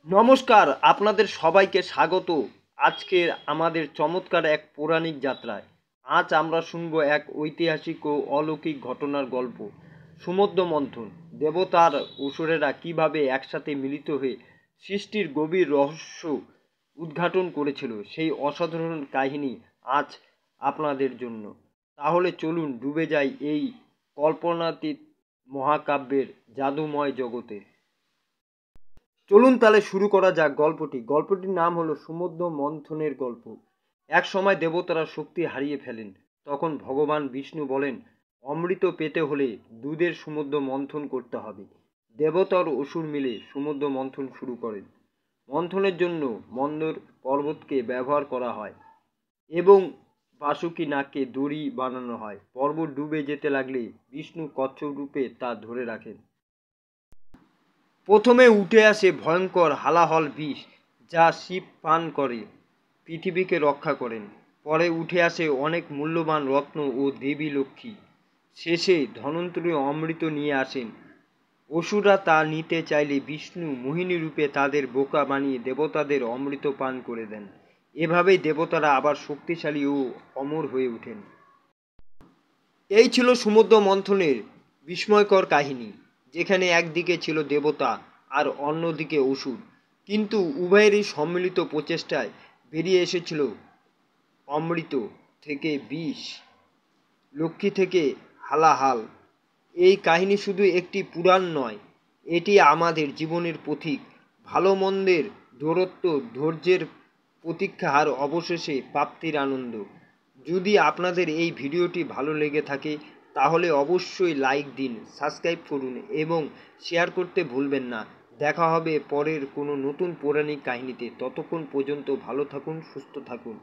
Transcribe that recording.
নমস্কার, আপনাদের সবাইকে স্বাগত আজকের আমাদের চমৎকার এক পৌরাণিক যাত্রায়। আজ আমরা শুনব এক ঐতিহাসিক ও অলৌকিক ঘটনার গল্প। সমুদ্র মন্থন। দেবতার অসুরেরা কিভাবে একসাথে মিলিত হয়ে সৃষ্টির গভীর রহস্য উদ্ঘাটন করেছিল, সেই অসাধারণ কাহিনী আজ আপনাদের জন্য। তাহলে চলুন ডুবে যাই এই কল্পনাতীত মহাকাব্যের জাদুময় জগতে। চলুন তাহলে শুরু করা যাক গল্পটির নাম হলো সমুদ্র মন্থনের গল্প। এক সময় দেবতারা শক্তি হারিয়ে ফেলেন। তখন ভগবান বিষ্ণু বলেন, অমৃত পেতে হলে দুধের সমুদ্র মন্থন করতে হবে। দেবতার অসুর মিলে সমুদ্র মন্থন শুরু করেন। মন্থনের জন্য মন্দর পর্বতকে ব্যবহার করা হয় এবং বাসুকি নাগকে দড়ি বানানো হয়। পর্বত ডুবে যেতে লাগলে বিষ্ণু কচ্ছপ রূপে তা ধরে রাখেন। প্রথমে উঠে আসে ভয়ঙ্কর হালাহল বিষ, যা শিব পান করে পৃথিবীকে রক্ষা করেন। পরে উঠে আসে অনেক মূল্যবান রত্ন ও দেবী লক্ষ্মী। শেষে ধনন্তরী অমৃত নিয়ে আসেন। অসুররা তা নিতে চাইলে বিষ্ণু মোহিনী রূপে তাদের বোকা বানিয়ে দেবতাদের অমৃত পান করে দেন। এভাবেই দেবতারা আবার শক্তিশালী ও অমর হয়ে ওঠেন। এই ছিল সমুদ্র মন্থনের বিস্ময়কর কাহিনী, যেখানে একদিকে ছিল দেবতা আর অন্যদিকে অসুর, কিন্তু উভয়েরই সম্মিলিত প্রচেষ্টায় বেরিয়ে এসেছিল অমৃত থেকে বিষ, লক্ষ্মী থেকে হালাহাল। এই কাহিনী শুধু একটি পুরাণ নয়, এটি আমাদের জীবনের পথিক, ভালো মন্দের দূরত্ব, ধৈর্যের প্রতীক্ষা আর অবশেষে প্রাপ্তির আনন্দ। যদি আপনাদের এই ভিডিওটি ভালো লেগে থাকে তাহলে অবশ্যই লাইক দিন, সাবস্ক্রাইব করুন এবং শেয়ার করতে ভুলবেন না। দেখা হবে পরের কোনো নতুন পৌরাণিক কাহিনীতে। ততক্ষণ পর্যন্ত ভালো থাকুন, সুস্থ থাকুন।